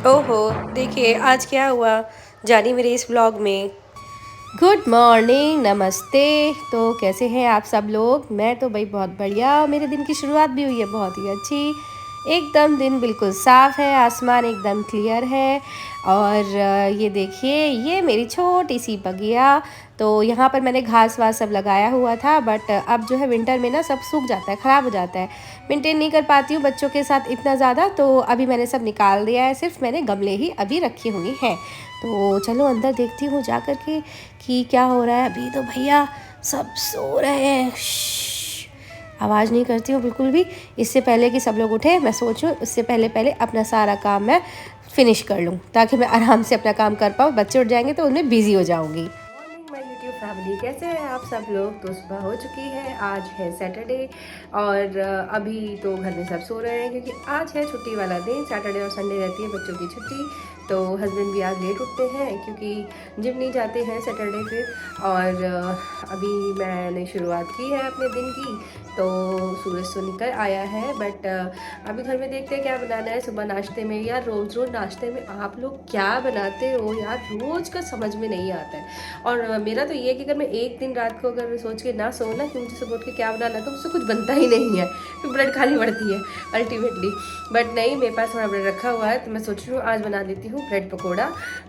ओहो, देखिए आज क्या हुआ जानी मेरे इस व्लॉग में। गुड मॉर्निंग, नमस्ते। तो कैसे हैं आप सब लोग? मैं तो भाई बहुत बढ़िया। मेरे दिन की शुरुआत भी हुई है बहुत ही अच्छी। एकदम दिन बिल्कुल साफ़ है, आसमान एकदम क्लियर है। और ये देखिए, ये मेरी छोटी सी बगिया। तो यहाँ पर मैंने घास वास सब लगाया हुआ था, बट अब जो है विंटर में ना सब सूख जाता है, ख़राब हो जाता है। मेंटेन नहीं कर पाती हूँ बच्चों के साथ इतना ज़्यादा, तो अभी मैंने सब निकाल दिया है। सिर्फ मैंने गमले ही अभी रखे हुए हैं। तो चलो अंदर देखती हूँ जा कर के कि क्या हो रहा है। अभी तो भैया सब सो रहे हैं। आवाज़ नहीं करती हूँ बिल्कुल भी। इससे पहले कि सब लोग उठे, मैं सोचूं उससे पहले पहले अपना सारा काम मैं फिनिश कर लूँ, ताकि मैं आराम से अपना काम कर पाऊँ। बच्चे उठ जाएंगे तो उनमें बिजी हो जाऊँगी। मॉर्निंग माय यूट्यूब फैमिली, कैसे हैं आप सब लोग? तो सुबह हो चुकी है, आज है सैटरडे। और अभी तो घर में सब सो रहे हैं, क्योंकि आज है छुट्टी वाला दिन। सैटरडे और संडे रहती है बच्चों की छुट्टी। तो हस्बैंड भी आज लेट उठते हैं, क्योंकि जिम नहीं जाते हैं सैटरडे फिर। और अभी मैंने शुरुआत की है अपने दिन की। तो सूरज तो निकल आया है, बट अभी घर में देखते हैं क्या बनाना है सुबह नाश्ते में। यार रोज़ रोज़ नाश्ते में आप लोग क्या बनाते हो यार? रोज़ का समझ में नहीं आता है। और मेरा तो ये है कि अगर मैं एक दिन रात को अगर सोच के ना सो ना कि मुझे सुबह उठ के क्या बनाना, तो मुझसे कुछ बनता ही नहीं है। फिर ब्रेड खानी पड़ती है अल्टीमेटली। बट नहीं, मेरे पास थोड़ा ब्रेड रखा हुआ है, तो मैं सोच रही हूँ आज बना देती हूँ ब्रेड पकौड़ा।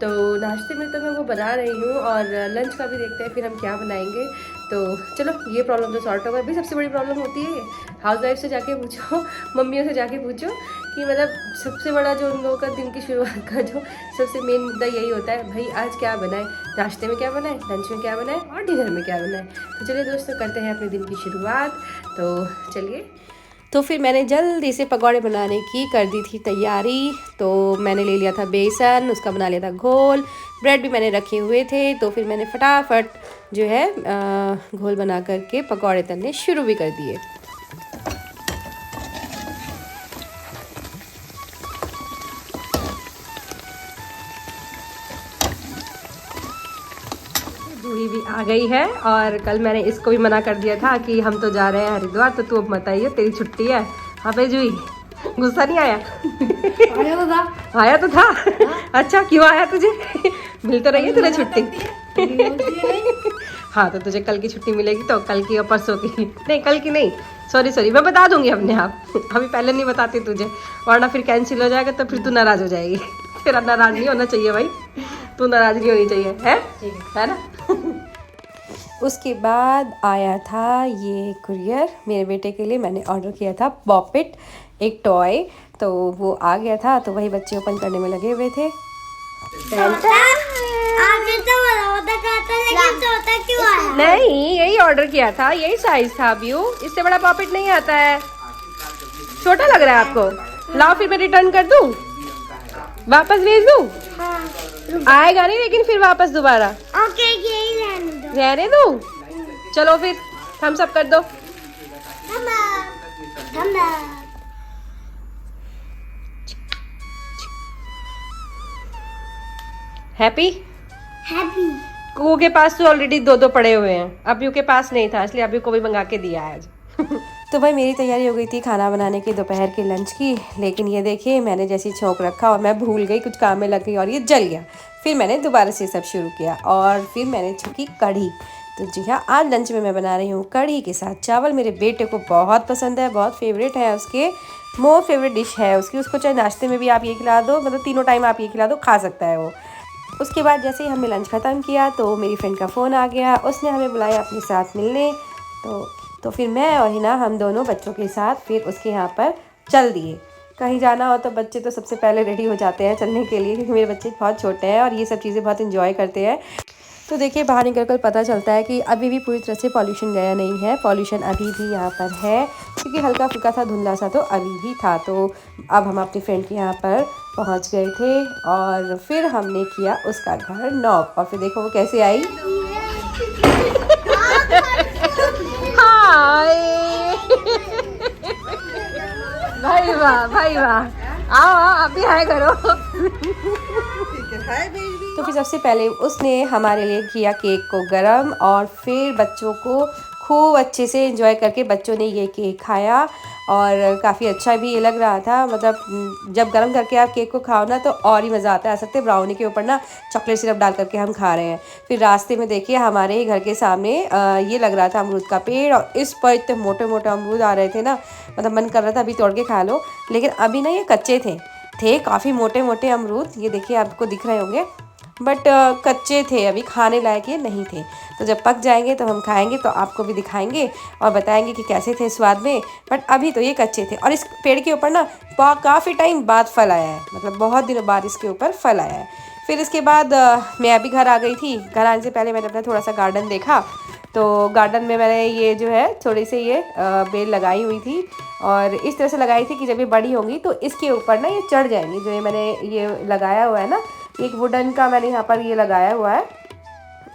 तो नाश्ते में तो मैं वो बना रही हूँ, और लंच का भी देखते हैं फिर हम क्या बनाएंगे। तो चलो, ये प्रॉब्लम तो सॉर्ट होगा। अभी सबसे बड़ी प्रॉब्लम होती है हाउस वाइफ से जाके पूछो, मम्मियों से जाके पूछो कि मतलब सबसे बड़ा जो उन लोगों का दिन की शुरुआत का जो सबसे मेन मुद्दा यही होता है, भाई आज क्या बनाए, नाश्ते में क्या बनाए, लंच में क्या बनाए और डिनर में क्या बनाए। तो चलिए दोस्तों, करते हैं अपने दिन की शुरुआत। तो चलिए, तो फिर मैंने जल्दी से पकौड़े बनाने की कर दी थी तैयारी। तो मैंने ले लिया था बेसन, उसका बना लिया था घोल। ब्रेड भी मैंने रखे हुए थे, तो फिर मैंने फटाफट जो है घोल बना करके पकौड़े तलने शुरू भी कर दिए। जूही भी आ गई है, और कल मैंने इसको भी मना कर दिया था कि हम तो जा रहे हैं हरिद्वार, तो तू अब मत आइए, तेरी छुट्टी है। हाँ भाई जूही, गुस्सा नहीं आया? आया तो था। आया तो था? अच्छा, क्यों आया तुझे? मिल तो रही है तुझे छुट्टी। हाँ, तो तुझे कल की छुट्टी मिलेगी, तो कल की और परसों की नहीं, कल की नहीं, सॉरी मैं बता दूंगी अपने आप। अभी पहले नहीं बताती तुझे, वरना फिर कैंसिल हो जाएगा, तो फिर तू नाराज हो जाएगी। फिर नाराज नहीं होना चाहिए भाई, तू नाराज नहीं होनी चाहिए, है ना? उसके बाद आया था ये कुरियर मेरे बेटे के लिए। मैंने ऑर्डर किया था पॉपिट, एक टॉय। तो वो आ गया था, तो वही बच्चे ओपन करने में लगे हुए थे। नहीं, यही ऑर्डर किया था, यही साइज था व्यू। इससे बड़ा पॉपिट नहीं आता है। छोटा लग रहा है आपको? लाओ फिर मैं रिटर्न कर दूं, वापस भेज दूं? हाँ। आएगा नहीं लेकिन फिर वापस दोबारा। ओके, यही रहने दूं? चलो फिर थम्स अप कर दो। हैप्पी? कुकू के पास तो ऑलरेडी दो पड़े हुए हैं, अभी के पास नहीं था, इसलिए अभी को भी मंगा के दिया है आज। तो भाई मेरी तैयारी हो गई थी खाना बनाने की, दोपहर के लंच की। लेकिन ये देखिए, मैंने जैसे छोंक रखा और मैं भूल गई, कुछ काम में लग गई और ये जल गया। फिर मैंने दोबारा से सब शुरू किया, और फिर मैंने छुकी कढ़ी। तो जी हाँ, आज लंच में मैं बना रही हूँ कढ़ी के साथ चावल। मेरे बेटे को बहुत पसंद है, बहुत फेवरेट है उसके, मोर फेवरेट डिश है उसकी। उसको चाहे नाश्ते में भी आप ये खिला दो, मतलब तीनों टाइम आप ये खिला दो, खा सकता है वो। उसके बाद जैसे ही हमने लंच ख़त्म किया, तो मेरी फ्रेंड का फ़ोन आ गया, उसने हमें बुलाया अपने साथ मिलने। तो फिर मैं और हिना, हम दोनों बच्चों के साथ फिर उसके यहाँ पर चल दिए। कहीं जाना हो तो बच्चे तो सबसे पहले रेडी हो जाते हैं चलने के लिए, क्योंकि मेरे बच्चे बहुत छोटे हैं और ये सब चीज़ें बहुत इन्जॉय करते हैं। तो देखिए, बाहर निकल कर पता चलता है कि अभी भी पूरी तरह से पॉल्यूशन गया नहीं है। पॉल्यूशन अभी भी यहाँ पर है, क्योंकि हल्का फुल्का सा धुंधला सा तो अभी भी था। तो अब हम अपनी फ्रेंड के यहाँ पर पहुँच गए थे, और फिर हमने किया उसका घर नॉक। और फिर देखो वो कैसे आई। भाई वाह, भाई वाह, आओ अभी हाय करो। तो फिर सबसे पहले उसने हमारे लिए किया केक को गरम, और फिर बच्चों को खूब अच्छे से एंजॉय करके बच्चों ने ये केक खाया और काफ़ी अच्छा भी ये लग रहा था। मतलब जब गर्म करके आप केक को खाओ ना तो और ही मज़ा आता है। सकते ब्राउनी के ऊपर ना चॉकलेट सिरप डाल करके हम खा रहे हैं। फिर रास्ते में देखिए हमारे ही घर के सामने ये लग रहा था अमरूद का पेड़, और इस पर इतने मोटे मोटे अमरूद आ रहे थे ना, मतलब मन कर रहा था अभी तोड़ के खा लो, लेकिन अभी ना ये कच्चे थे काफ़ी मोटे मोटे अमरूद। ये देखिए आपको दिख रहे होंगे, बट कच्चे थे, अभी खाने लायक ये नहीं थे। तो जब पक जाएंगे तो हम खाएंगे, तो आपको भी दिखाएंगे और बताएंगे कि कैसे थे स्वाद में। बट अभी तो ये कच्चे थे। और इस पेड़ के ऊपर ना काफ़ी टाइम बाद फल आया है, मतलब बहुत दिनों बाद इसके ऊपर फल आया है। फिर इसके बाद मैं अभी घर आ गई थी। घर आने से पहले मैंने अपना थोड़ा सा गार्डन देखा, तो गार्डन में मैंने ये जो है थोड़ी सी ये बेल लगाई हुई थी, और इस तरह से लगाई थी कि जब ये बड़ी होंगी तो इसके ऊपर ना ये चढ़ जाएंगी। जो ये मैंने ये लगाया हुआ है ना, एक वुडन का मैंने यहाँ पर ये लगाया हुआ है,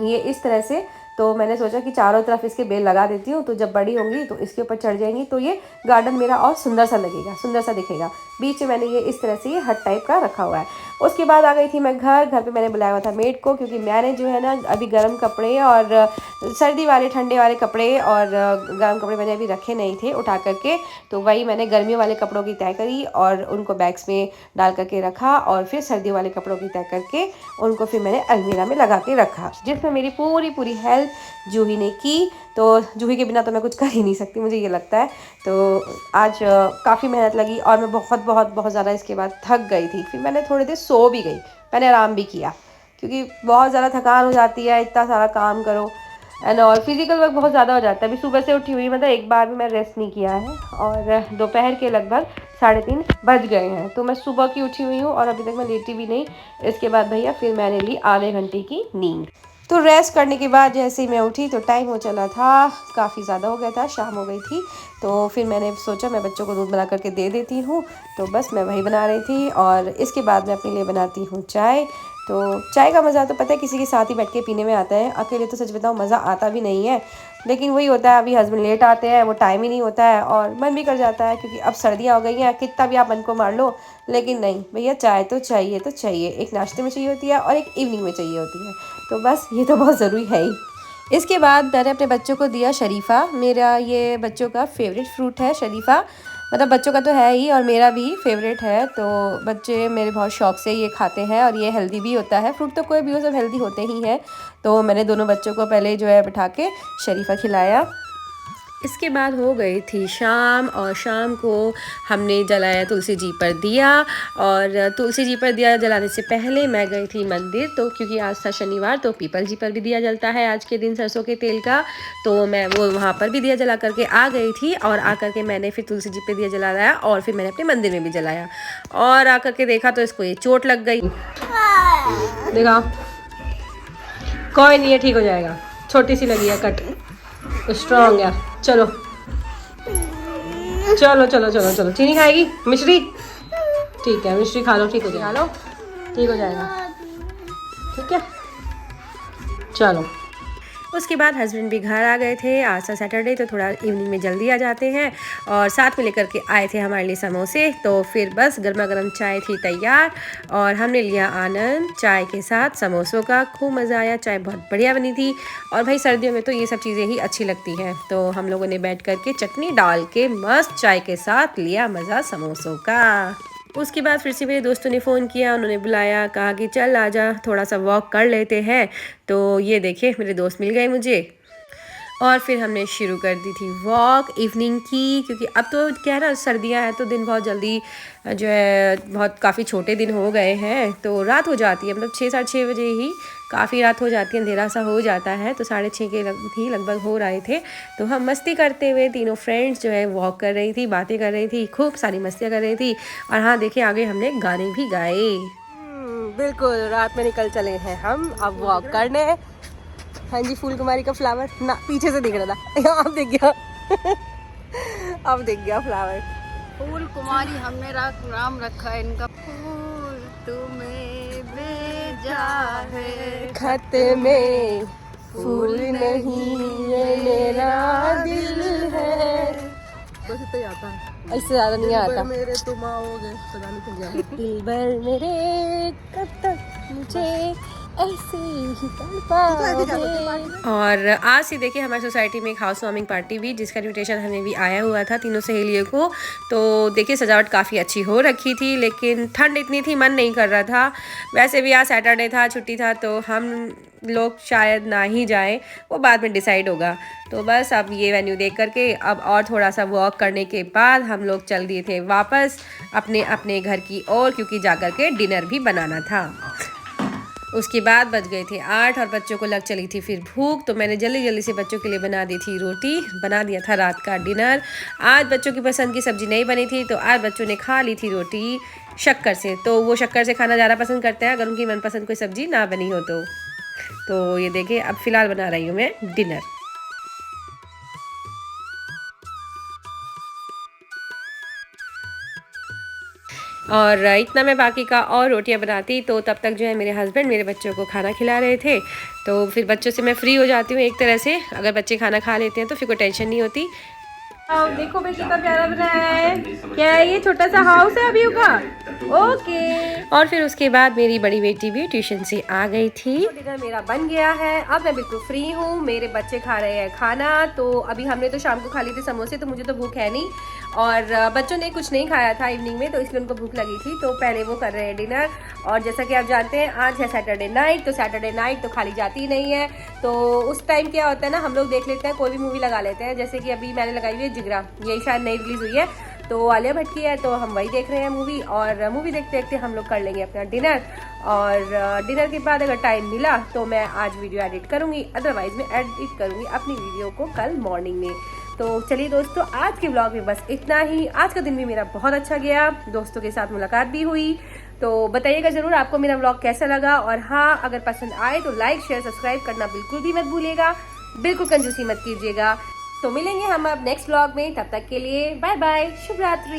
ये इस तरह से। तो मैंने सोचा कि चारों तरफ इसके बेल लगा देती हूँ, तो जब बड़ी होंगी तो इसके ऊपर चढ़ जाएंगी, तो ये गार्डन मेरा और सुंदर सा लगेगा, सुंदर सा दिखेगा। बीच में मैंने ये इस तरह से ये हट टाइप का रखा हुआ है। उसके बाद आ गई थी मैं घर पे मैंने बुलाया हुआ था मेड को, क्योंकि मैंने जो है ना अभी गर्म कपड़े और सर्दी वाले ठंडे वाले कपड़े और गर्म कपड़े मैंने अभी रखे नहीं थे उठा करके, तो वही मैंने गर्मियों वाले कपड़ों की तय करी और उनको बैग्स में डाल करके रखा, और फिर सर्दियों वाले कपड़ों की तय करके उनको फिर मैंने अलमीरा में लगा के रखा, जिसमें मेरी पूरी हेल्प जूही ने की। तो जूही के बिना तो मैं कुछ कर ही नहीं सकती, मुझे ये लगता है। तो आज काफ़ी मेहनत लगी और मैं बहुत ज़्यादा इसके बाद थक गई थी। फिर मैंने थोड़ी देर सो भी गई, मैंने आराम भी किया, क्योंकि बहुत ज़्यादा थकान हो जाती है, इतना सारा काम करो एंड और फिजिकल वर्क बहुत ज़्यादा हो जाता है। अभी सुबह से उठी हुई, मतलब एक बार भी मैं रेस्ट नहीं किया है, और दोपहर के लगभग 3:30 बज गए हैं। तो मैं सुबह की उठी हुई हूँ और अभी तक मैं लेटी भी नहीं। इसके बाद भैया फिर मैंने ली आधे घंटे की नींद। तो रेस्ट करने के बाद जैसे ही मैं उठी तो टाइम हो चला था, काफ़ी ज़्यादा हो गया था, शाम हो गई थी। तो फिर मैंने सोचा मैं बच्चों को दूध बना करके दे देती हूँ, तो बस मैं वही बना रही थी। और इसके बाद मैं अपने लिए बनाती हूँ चाय। तो चाय का मज़ा तो पता है किसी के साथ ही बैठ के पीने में आता है, अकेले तो सच बताऊँ मज़ा आता भी नहीं है। लेकिन वही होता है, अभी हस्बैंड लेट आते हैं, वो टाइम ही नहीं होता है और मन भी कर जाता है, क्योंकि अब सर्दियाँ हो गई हैं, कितना भी आप मन को मार लो, लेकिन नहीं भैया चाय तो चाहिए तो चाहिए। एक नाश्ते में चाहिए होती है और एक इवनिंग में चाहिए होती है, तो बस ये तो बहुत ज़रूरी है ही। इसके बाद मैंने अपने बच्चों को दिया शरीफ़ा। मेरा ये बच्चों का फेवरेट फ्रूट है शरीफ़ा, मतलब बच्चों का तो है ही और मेरा भी फेवरेट है। तो बच्चे मेरे बहुत शौक से ये खाते हैं और ये हेल्दी भी होता है। फ्रूट तो कोई भी हो, सब हेल्दी होते ही हैं। तो मैंने दोनों बच्चों को पहले जो है बिठा के शरीफ़ा खिलाया। इसके बाद हो गई थी शाम, और शाम को हमने जलाया तुलसी जी पर दिया। और तुलसी जी पर दिया जलाने से पहले मैं गई थी मंदिर, तो क्योंकि आज था शनिवार तो पीपल जी पर भी दिया जलता है आज के दिन सरसों के तेल का। तो मैं वो वहाँ पर भी दिया जला करके आ गई थी, और आकर के मैंने फिर तुलसी जी पर दिया जलाया और फिर मैंने अपने मंदिर में भी जलाया। और आकर के देखा तो इसको ये चोट लग गई। देखा, कोई नहीं है, ठीक हो जाएगा, छोटी सी लगी है कट, स्ट्रॉन्ग है। चलो चलो चलो चलो चलो, चीनी खाएगी मिश्री, ठीक है मिश्री खा लो, ठीक हो जाएगा, ठीक हो जाएगा, ठीक है चलो। उसके बाद हस्बैंड भी घर आ गए थे। आज था सैटरडे तो थोड़ा इवनिंग में जल्दी आ जाते हैं, और साथ में लेकर के आए थे हमारे लिए समोसे। तो फिर बस गर्मा गर्म चाय थी तैयार और हमने लिया आनंद चाय के साथ समोसों का। खूब मज़ा आया, चाय बहुत बढ़िया बनी थी। और भाई सर्दियों में तो ये सब चीज़ें ही अच्छी लगती हैं। तो हम लोगों ने बैठ करके चटनी डाल के मस्त चाय के साथ लिया मज़ा समोसों का। उसके बाद फिर से मेरे दोस्तों ने फ़ोन किया, उन्होंने बुलाया, कहा कि चल आजा थोड़ा सा वॉक कर लेते हैं। तो ये देखिए मेरे दोस्त मिल गए मुझे, और फिर हमने शुरू कर दी थी वॉक इवनिंग की। क्योंकि अब तो क्या है ना, सर्दियां हैं तो दिन बहुत जल्दी जो है बहुत काफ़ी छोटे दिन हो गए हैं, तो रात हो जाती है, मतलब 6 साढ़े 6 बजे ही काफ़ी रात हो जाती है, अंधेरा सा हो जाता है। तो 6:30 के ही लगभग हो रहे थे। तो हम मस्ती करते हुए तीनों फ्रेंड्स जो है वॉक कर रही थी, बातें कर रही थी, खूब सारी मस्तियाँ कर रही थी। और हाँ देखिए आगे हमने गाने भी गाए। बिल्कुल रात में निकल चले हैं हम अब वॉक करने। हाँ जी, फूल कुमारी का फ्लावर ना पीछे से दिख रहा था, अब दिख गया अब दिख गया फ्लावर। फूल कुमारी हमने नाम रखा है इनका। फूल तुम्हें भेजा है खत में, फूल नहीं ये मेरा दिल है। बस इतना ही आता है, इससे ज़्यादा नहीं आता। मेरे तुम आओगे पता नहीं क्या दिल भर मेरे कब तक मुझे ऐसे ही तड़पाओगे। और आज से देखिए हमारी सोसाइटी में एक हाउस वार्मिंग पार्टी भी, जिसका इन्विटेशन हमें भी आया हुआ था तीनों सहेलियों को। तो देखिए सजावट काफ़ी अच्छी हो रखी थी, लेकिन ठंड इतनी थी मन नहीं कर रहा था। वैसे भी आज सैटरडे था, छुट्टी था, तो हम लोग शायद ना ही जाएं, वो बाद में डिसाइड होगा। तो बस अब ये वेन्यू देख करके अब और थोड़ा सा वॉक करने के बाद हम लोग चल दिए थे वापस अपने अपने घर की ओर, क्योंकि जा कर के डिनर भी बनाना था। उसके बाद बज गए थे 8 और बच्चों को लग चली थी फिर भूख, तो मैंने जल्दी जल्दी से बच्चों के लिए बना दी थी रोटी, बना दिया था रात का डिनर। आज बच्चों की पसंद की सब्ज़ी नहीं बनी थी, तो आज बच्चों ने खा ली थी रोटी शक्कर से। तो वो शक्कर से खाना ज़्यादा पसंद करते हैं अगर उनकी मनपसंद कोई सब्ज़ी ना बनी हो तो ये देखिए अब फ़िलहाल बना रही हूँ मैं डिनर। और इतना मैं बाकी का और रोटियां बनाती, तो तब तक जो है मेरे हस्बैंड मेरे बच्चों को खाना खिला रहे थे। तो फिर बच्चों से मैं फ्री हो जाती हूँ एक तरह से, अगर बच्चे खाना खा लेते हैं तो फिर कोई टेंशन नहीं होती। अब देखो भाई कितना प्यारा बनाया है, क्या है ये छोटा सा हाउस है अभी का। ओके। और फिर उसके बाद मेरी बड़ी बेटी भी ट्यूशन से आ गई थी। डिनर मेरा बन गया है, अब मैं बिल्कुल फ्री हूँ, मेरे बच्चे खा रहे हैं खाना। तो अभी हमने तो शाम को खा लिए थे समोसे, तो मुझे तो भूख है नहीं, और बच्चों ने कुछ नहीं खाया था इवनिंग में, तो इसलिए उनको भूख लगी थी, तो पहले वो कर रहे हैं डिनर। और जैसा कि आप जानते हैं आज है सैटरडे नाइट, तो सैटरडे नाइट तो खाली जाती ही नहीं है। तो उस टाइम क्या होता है ना, हम लोग देख लेते हैं कोई भी मूवी लगा लेते हैं, जैसे कि अभी मैंने लगाई हुई है जिगरा, यही शायद नई रिलीज हुई है, तो आलिया भट्ट की है, तो हम वही देख रहे हैं मूवी। और मूवी देखते देखते हम लोग कर लेंगे अपना डिनर, और डिनर के बाद अगर टाइम मिला तो मैं आज वीडियो एडिट करूँगी, अदरवाइज मैं एडिट करूँगी अपनी वीडियो को कल मॉर्निंग में। तो चलिए दोस्तों, आज के व्लॉग में बस इतना ही। आज का दिन भी मेरा बहुत अच्छा गया, दोस्तों के साथ मुलाकात भी हुई। तो बताइएगा ज़रूर आपको मेरा व्लॉग कैसा लगा, और हाँ अगर पसंद आए तो लाइक शेयर सब्सक्राइब करना बिल्कुल भी मत भूलिएगा, बिल्कुल कंजूसी मत कीजिएगा। तो मिलेंगे हम अब नेक्स्ट व्लॉग में, तब तक के लिए बाय बाय, शुभ रात्रि।